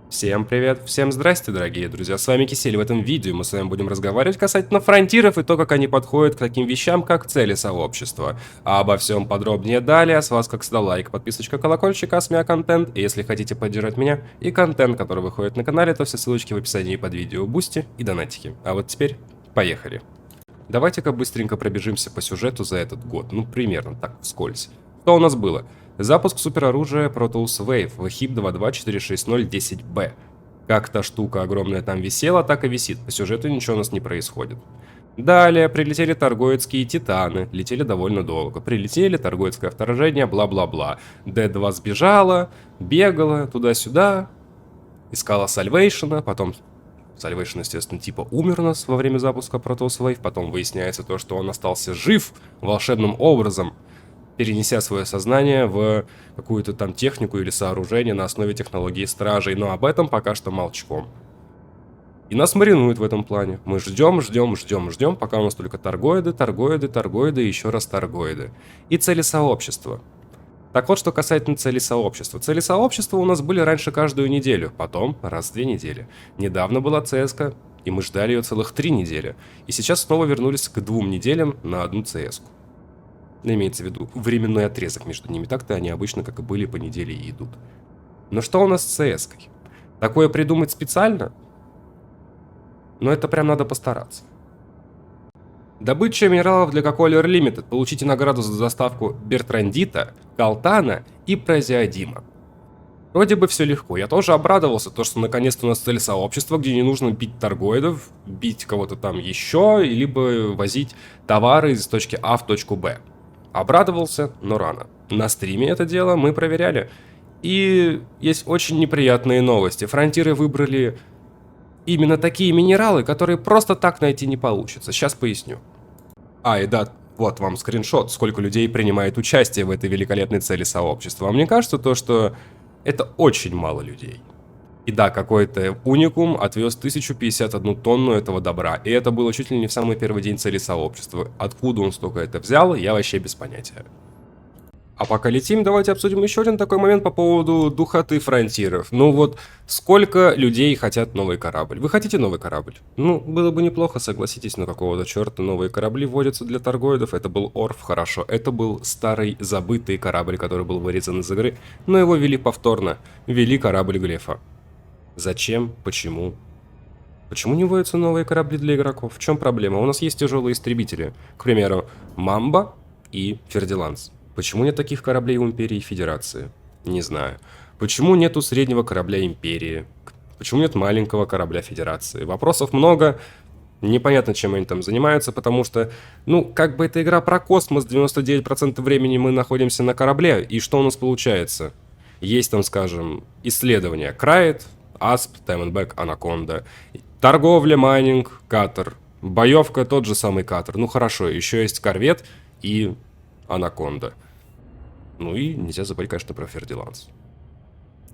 Всем привет, всем здрасте, дорогие друзья, с вами Кисель. В этом видео мы с вами будем разговаривать касательно фронтиров и то, как они подходят к таким вещам, как цели сообщества. А обо всем подробнее далее. С вас, как всегда, лайк, подписочка, колокольчик, АСМИА контент. И если хотите поддержать меня и контент, который выходит на канале, то все ссылочки в описании под видео, бусти и донатики. А вот теперь поехали. Давайте-ка быстренько пробежимся по сюжету за этот год, ну примерно так, вскользь. Что у нас было? Запуск супероружия Protoss Wave VHIP 22461010B. Как та штука огромная там висела, так и висит. По сюжету ничего у нас не происходит. Далее прилетели торгоидские титаны. Летели довольно долго. Прилетели, торгоидское вторжение, бла-бла-бла. D2 сбежала, бегала туда-сюда, искала Сальвейшена, потом Salvation, естественно, типа умер у нас во время запуска Protoss Wave, потом выясняется то, что он остался жив волшебным образом, перенеся свое сознание в какую-то там технику или сооружение на основе технологии стражей, но об этом пока что молчком. И нас маринуют в этом плане. Мы ждем, пока у нас только торгоиды, и еще раз торгоиды. И цели сообщества. Так вот, что касательно целей сообщества. Цели сообщества у нас были раньше каждую неделю, потом раз в 2 недели. Недавно была ЦС-ка, и мы ждали ее целых 3 недели. И сейчас снова вернулись к 2 неделям на одну ЦС-ку. Имеется в виду временной отрезок между ними. Так-то они обычно, как и были, по неделе и идут. Но что у нас с ЦС-кой? Такое придумать специально? Но это прям надо постараться. Добыча минералов для Коколер Limited. Получите награду за доставку Бертрандита, Калтана и Прозиодима. Вроде бы все легко. Я тоже обрадовался, то, что наконец-то у нас цель сообщества, где не нужно бить торгоидов, бить кого-то там еще, либо возить товары из точки А в точку Б. Обрадовался, но рано. На стриме это дело мы проверяли. И есть очень неприятные новости. Фронтиры выбрали именно такие минералы, которые просто так найти не получится. Сейчас поясню. И да, вот вам скриншот, сколько людей принимает участие в этой великолепной цели сообщества. А мне кажется, то, что это очень мало людей. И да, какой-то уникум отвез 1051 тонну этого добра. И это было чуть ли не в самый первый день цели сообщества. Откуда он столько это взял, я вообще без понятия. А пока летим, давайте обсудим еще один такой момент по поводу духоты фронтиров. Ну вот, сколько людей хотят новый корабль? Вы хотите новый корабль? Ну, было бы неплохо, согласитесь, но какого-то черта новые корабли вводятся для торгоидов. Это был Орф, хорошо. Это был старый, забытый корабль, который был вырезан из игры, но его ввели повторно. Ввели корабль Глефа. Зачем? Почему? Почему не вводятся новые корабли для игроков? В чем проблема? У нас есть тяжелые истребители. К примеру, Мамба и Фердиланс. Почему нет таких кораблей у Империи и Федерации? Не знаю. Почему нету среднего корабля Империи? Почему нет маленького корабля Федерации? Вопросов много. Непонятно, чем они там занимаются, потому что, ну, как бы это игра про космос, 99% времени мы находимся на корабле, и что у нас получается? Есть там, скажем, исследования Крайт, Асп, Тайменбэк, Анаконда, торговля, майнинг, катер, боевка, тот же самый катер. Ну хорошо, еще есть корвет и Анаконда. Ну и нельзя забыть, конечно, про Фердиланс.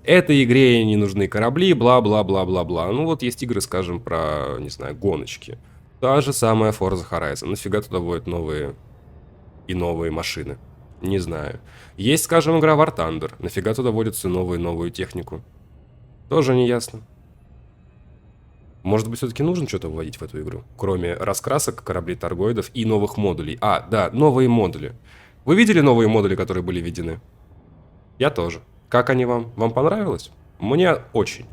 Этой игре не нужны корабли, бла-бла-бла-бла-бла. Ну вот есть игры, скажем, про, не знаю, гоночки. Та же самая Forza Horizon. Нафига туда вводят новые и новые машины? Не знаю. Есть, скажем, игра War Thunder. Нафига туда вводят всю новую технику? Тоже не ясно. Может быть, все-таки нужно что-то вводить в эту игру? Кроме раскрасок, кораблей торгоидов и новых модулей. Да, новые модули. Вы видели новые модули, которые были введены? Я тоже. Как они вам? Вам понравилось? Мне очень.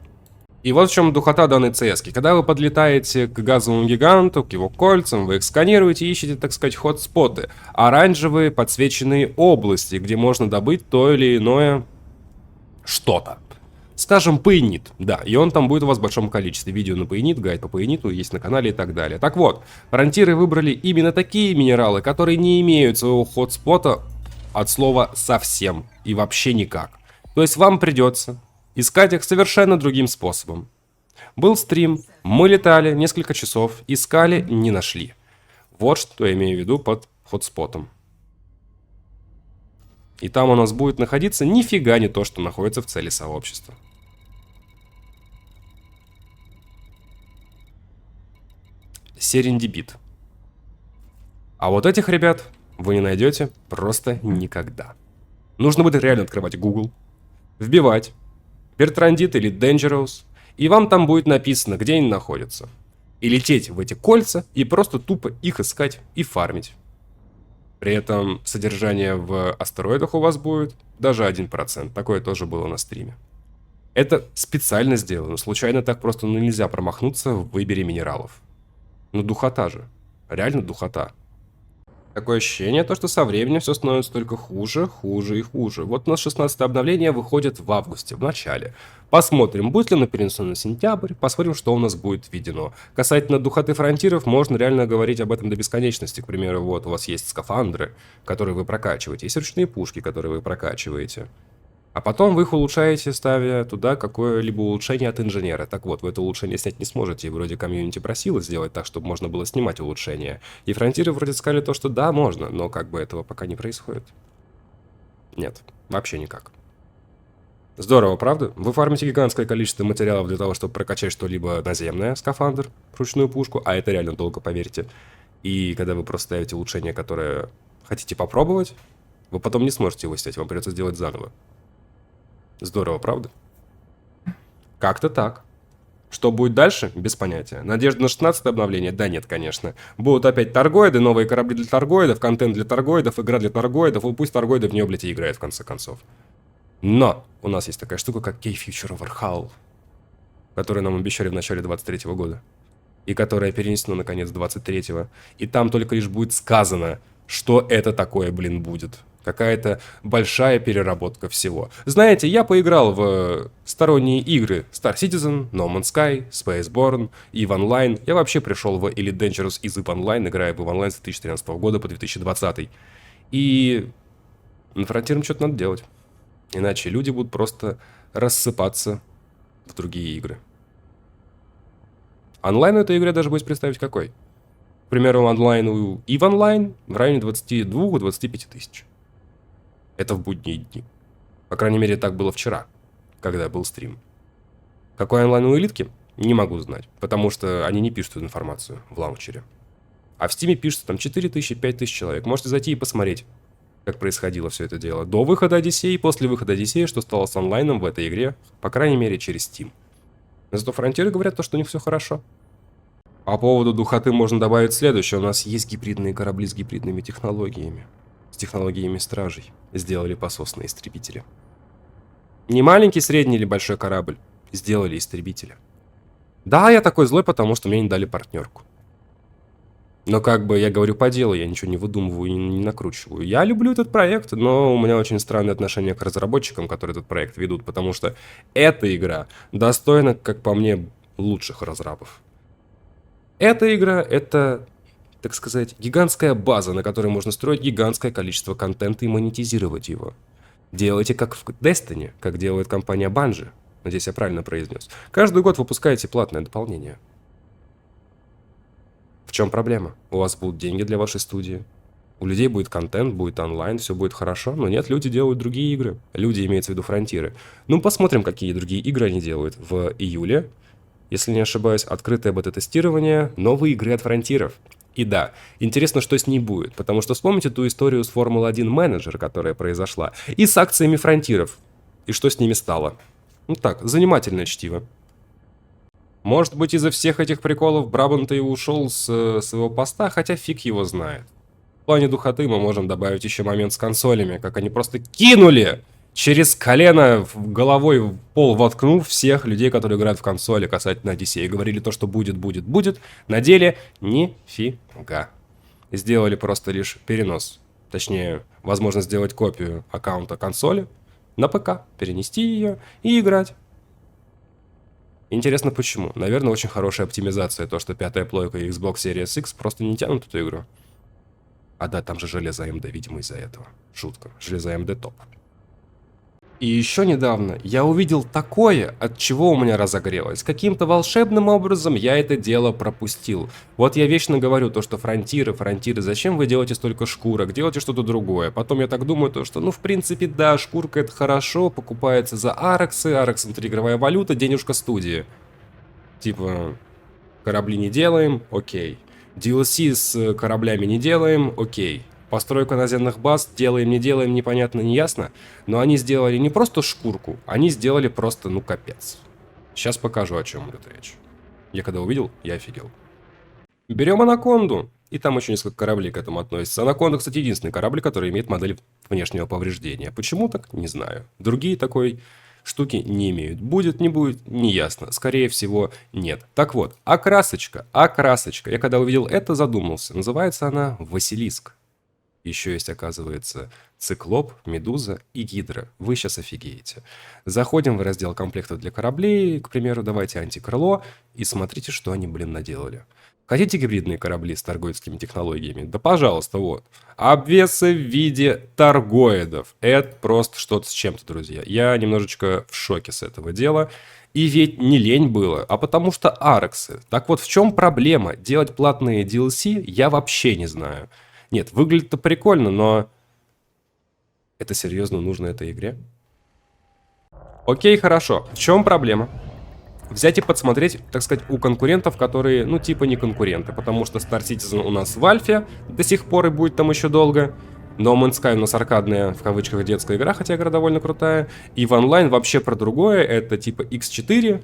И вот в чем духота данной CS-ки. Когда вы подлетаете к газовому гиганту, к его кольцам, вы их сканируете и ищете, так сказать, хотспоты. Оранжевые подсвеченные области, где можно добыть то или иное что-то. Скажем, паинит, да, и он там будет у вас в большом количестве. Видео на паинит, гайд по паиниту есть на канале и так далее. Так вот, фронтиры выбрали именно такие минералы, которые не имеют своего хотспота от слова совсем и вообще никак. То есть вам придется искать их совершенно другим способом. Был стрим, мы летали несколько часов, искали, не нашли. Вот что я имею в виду под хотспотом. И там у нас будет находиться нифига не то, что находится в цели сообщества. Серендипит. А вот этих ребят вы не найдете просто никогда. Нужно будет реально открывать Google, вбивать Бертрандит или Dangerous и вам там будет написано, где они находятся. И лететь в эти кольца, и просто тупо их искать и фармить. При этом содержание в астероидах у вас будет даже 1%. Такое тоже было на стриме. Это специально сделано. Случайно так просто нельзя промахнуться в выборе минералов. Ну духота же. Реально духота. Такое ощущение, то, что со временем все становится только хуже, хуже и хуже. Вот у нас 16-е обновление выходит в августе, в начале. Посмотрим, будет ли оно перенесено на сентябрь, посмотрим, что у нас будет введено. Касательно духоты фронтиров, можно реально говорить об этом до бесконечности. К примеру, вот у вас есть скафандры, которые вы прокачиваете, есть ручные пушки, которые вы прокачиваете. А потом вы их улучшаете, ставя туда какое-либо улучшение от инженера. Так вот, вы это улучшение снять не сможете. И вроде комьюнити просило сделать так, чтобы можно было снимать улучшения. И фронтиры вроде сказали то, что да, можно, но как бы этого пока не происходит. Нет, вообще никак. Здорово, правда? Вы фармите гигантское количество материалов для того, чтобы прокачать что-либо наземное, скафандр, ручную пушку, а это реально долго, поверьте. И когда вы просто ставите улучшение, которое хотите попробовать, вы потом не сможете его снять, вам придется сделать заново. Здорово, правда? Как-то так. Что будет дальше? Без понятия. Надежда на 16-е обновление? Да нет, конечно. Будут опять торгоиды, новые корабли для торгоидов, контент для торгоидов, игра для торгоидов, и пусть торгоиды в нее, блядь, и играют в конце концов. Но у нас есть такая штука, как K-Future Overhaul, которую нам обещали в начале 23-го года. И которая перенесена на конец 23-го. И там только лишь будет сказано, что это такое, блин, будет. Какая-то большая переработка всего. Знаете, я поиграл в сторонние игры Star Citizen, No Man's Sky, Spaceborne, EVE Online. Я вообще пришел в Elite Dangerous из EVE Online, играя в EVE Online с 2013 года по 2020. И на фронтирном что-то надо делать. Иначе люди будут просто рассыпаться в другие игры. Онлайн у этой игры даже боюсь представить какой. К примеру, онлайн у EVE Online в районе 22-25 тысяч. Это в будние дни. По крайней мере, так было вчера, когда был стрим. Какой онлайн у Элитки? Не могу знать, потому что они не пишут эту информацию в лаунчере. А в Стиме пишется там 4000, 5000 человек. Можете зайти и посмотреть, как происходило все это дело. До выхода Одиссеи и после выхода Одиссеи, что стало с онлайном в этой игре, по крайней мере, через Steam. Но зато фронтиры говорят то, что у них все хорошо. По поводу духоты можно добавить следующее. У нас есть гибридные корабли с гибридными технологиями. С технологиями стражей. Сделали пососные истребители. Не маленький, средний или большой корабль. Сделали истребителя. Да, я такой злой, потому что мне не дали партнерку. Но как бы я говорю по делу, я ничего не выдумываю и не накручиваю. Я люблю этот проект, но у меня очень странное отношение к разработчикам, которые этот проект ведут, потому что эта игра достойна, как по мне, лучших разрабов. Эта игра — это, так сказать, гигантская база, на которой можно строить гигантское количество контента и монетизировать его. Делайте как в Destiny, как делает компания Bungie. Надеюсь, я правильно произнес. Каждый год выпускаете платное дополнение. В чем проблема? У вас будут деньги для вашей студии. У людей будет контент, будет онлайн, все будет хорошо. Но нет, люди делают другие игры. Люди, имеется в виду фронтиры. Ну, посмотрим, какие другие игры они делают. В июле, если не ошибаюсь, открытое бета-тестирование новой игры от фронтиров. И да, интересно, что с ней будет. Потому что вспомните ту историю с Формула-1 менеджер, которая произошла. И с акциями фронтиров. И что с ними стало. Ну так, занимательное чтиво. Может быть, из-за всех этих приколов Брабант и ушел с своего поста, хотя фиг его знает. В плане духоты мы можем добавить еще момент с консолями, как они просто кинули через колено головой в пол, воткнув всех людей, которые играют в консоли касательно Одиссеи. Говорили то, что будет, будет, будет. На деле нифига. Сделали просто лишь перенос. Точнее, возможность сделать копию аккаунта консоли на ПК, перенести ее и играть. Интересно почему. Наверное, очень хорошая оптимизация, то, что пятая плойка и Xbox Series X просто не тянут эту игру. А да, там же железо AMD, видимо, из-за этого. Шутка. Железо AMD топ. И еще недавно я увидел такое, от чего у меня разогрелось. Каким-то волшебным образом я это дело пропустил. Вот я вечно говорю то, что фронтиры, зачем вы делаете столько шкурок, делайте что-то другое. Потом я так думаю, то, что, ну, в принципе, да, шкурка это хорошо, покупается за арексы, арекс это игровая валюта, денежка студии. Типа, корабли не делаем, окей. DLC с кораблями не делаем, окей. Постройка наземных баз, делаем, не делаем, непонятно, не ясно. Но они сделали не просто шкурку, они сделали просто, ну, капец. Сейчас покажу, о чем идет речь. Я когда увидел, я офигел. Берем Анаконду. И там еще несколько кораблей к этому относятся. Анаконда, кстати, единственный корабль, который имеет модель внешнего повреждения. Почему так? Не знаю. Другие такой штуки не имеют. Будет, не будет, не ясно. Скорее всего, нет. Так вот, окрасочка. Я когда увидел это, задумался. Называется она Василиск. Еще есть, оказывается, Циклоп, Медуза и Гидра. Вы сейчас офигеете. Заходим в раздел комплектов для кораблей. К примеру, давайте антикрыло. И смотрите, что они, наделали. Хотите гибридные корабли с торгоидскими технологиями? Да пожалуйста, вот. Обвесы в виде торгоидов. Это просто что-то с чем-то, друзья. Я немножечко в шоке с этого дела. И ведь не лень было, а потому что арексы. Так вот, в чем проблема? Делать платные DLC я вообще не знаю. Нет, выглядит-то прикольно, но... Это серьезно нужно этой игре? Окей, хорошо. В чем проблема? Взять и подсмотреть, так сказать, у конкурентов, которые, ну, типа не конкуренты. Потому что Star Citizen у нас в альфе до сих пор и будет там еще долго. No Man's Sky у нас аркадная, в кавычках, детская игра, хотя игра довольно крутая. И в онлайн вообще про другое. Это типа X4,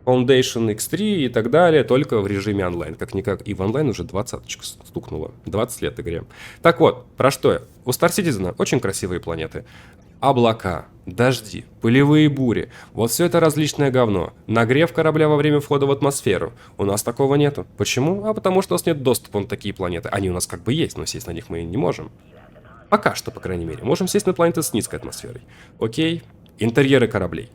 Foundation X3 и так далее, только в режиме онлайн. Как-никак и в онлайн уже 20-очка стукнуло. 20 лет игре. Так вот, про что я? У Star Citizen очень красивые планеты. Облака, дожди, пылевые бури. Вот все это различное говно. Нагрев корабля во время входа в атмосферу. У нас такого нету. Почему? А потому что у нас нет доступа на такие планеты. Они у нас как бы есть, но сесть на них мы не можем. Пока что, по крайней мере. Можем сесть на планеты с низкой атмосферой. Окей. Интерьеры кораблей.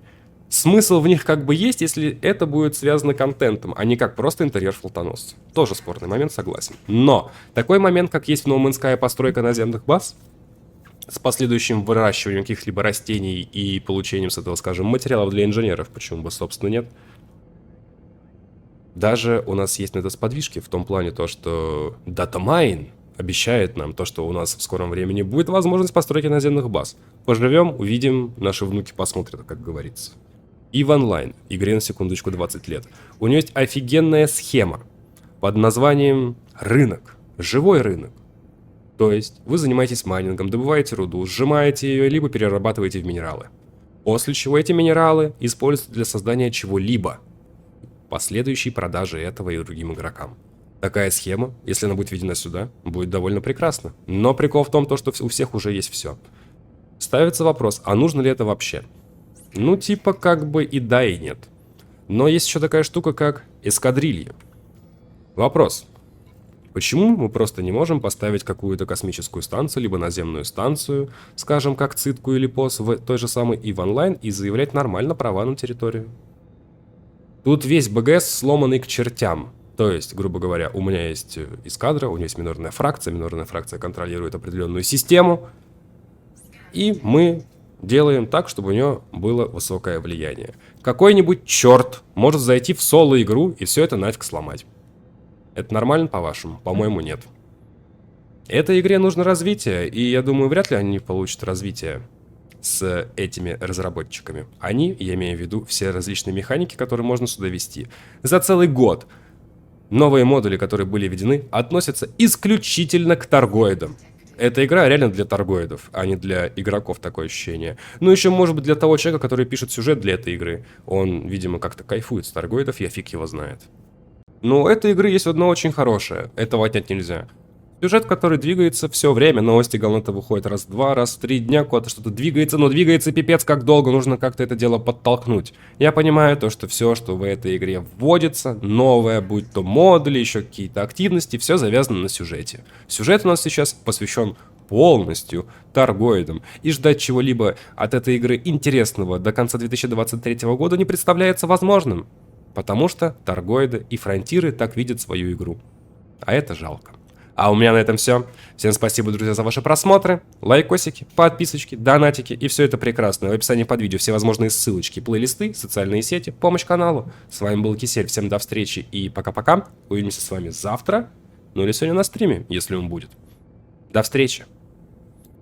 Смысл в них как бы есть, если это будет связано контентом, а не как просто интерьер флотоносца. Тоже спорный момент, согласен. Но такой момент, как есть в No Man's Sky постройка наземных баз, с последующим выращиванием каких-либо растений и получением с этого, скажем, материалов для инженеров, почему бы, собственно, нет. Даже у нас есть на это сподвижки в том плане то, что DataMine обещает нам то, что у нас в скором времени будет возможность постройки наземных баз. Поживем, увидим, наши внуки посмотрят, как говорится. И в онлайн, игре на секундочку 20 лет, у нее есть офигенная схема под названием рынок, живой рынок. То есть вы занимаетесь майнингом, добываете руду, сжимаете ее, либо перерабатываете в минералы. После чего эти минералы используются для создания чего-либо. Последующей продажи этого и другим игрокам. Такая схема, если она будет введена сюда, будет довольно прекрасна. Но прикол в том, что у всех уже есть все. Ставится вопрос, а нужно ли это вообще? Ну, типа как бы и да, и нет. Но есть еще такая штука, как эскадрилья. Вопрос. Почему мы просто не можем поставить какую-то космическую станцию, либо наземную станцию, скажем, как Цитку или ПОС, в той же самой EVE Online и заявлять нормально права на территорию? Тут весь БГС сломанный к чертям. То есть, грубо говоря, у меня есть эскадра, у нее есть минорная фракция контролирует определенную систему, и мы делаем так, чтобы у нее было высокое влияние. Какой-нибудь черт может зайти в соло-игру и все это нафиг сломать. Это нормально, по-вашему? По-моему, нет. Этой игре нужно развитие, и я думаю, вряд ли они получат развитие с этими разработчиками. Они, я имею в виду, все различные механики, которые можно сюда ввести. За целый год новые модули, которые были введены, относятся исключительно к торгоидам. Эта игра реально для торгоидов, а не для игроков, такое ощущение. Ну, еще, может быть, для того человека, который пишет сюжет для этой игры. Он, видимо, как-то кайфует с торгоидов, я фиг его знает. Но у этой игры есть одно очень хорошее. Этого отнять нельзя. Сюжет, который двигается все время. Новости говно-то выходят раз в 2, раз в 3 дня. Куда-то что-то двигается, но двигается пипец как долго. Нужно как-то это дело подтолкнуть. Я понимаю то, что все, что в этой игре вводится, новое, будь то модули, еще какие-то активности, все завязано на сюжете. Сюжет у нас сейчас посвящен полностью торгоидам. И ждать чего-либо от этой игры интересного до конца 2023 года не представляется возможным. Потому что торгоиды и фронтиры так видят свою игру. А это жалко. А у меня на этом все. Всем спасибо, друзья, за ваши просмотры. Лайкосики, подписочки, донатики и все это прекрасно. В описании под видео все возможные ссылочки, плейлисты, социальные сети, помощь каналу. С вами был Кисель. Всем до встречи и пока-пока. Увидимся с вами завтра. Ну или сегодня на стриме, если он будет. До встречи.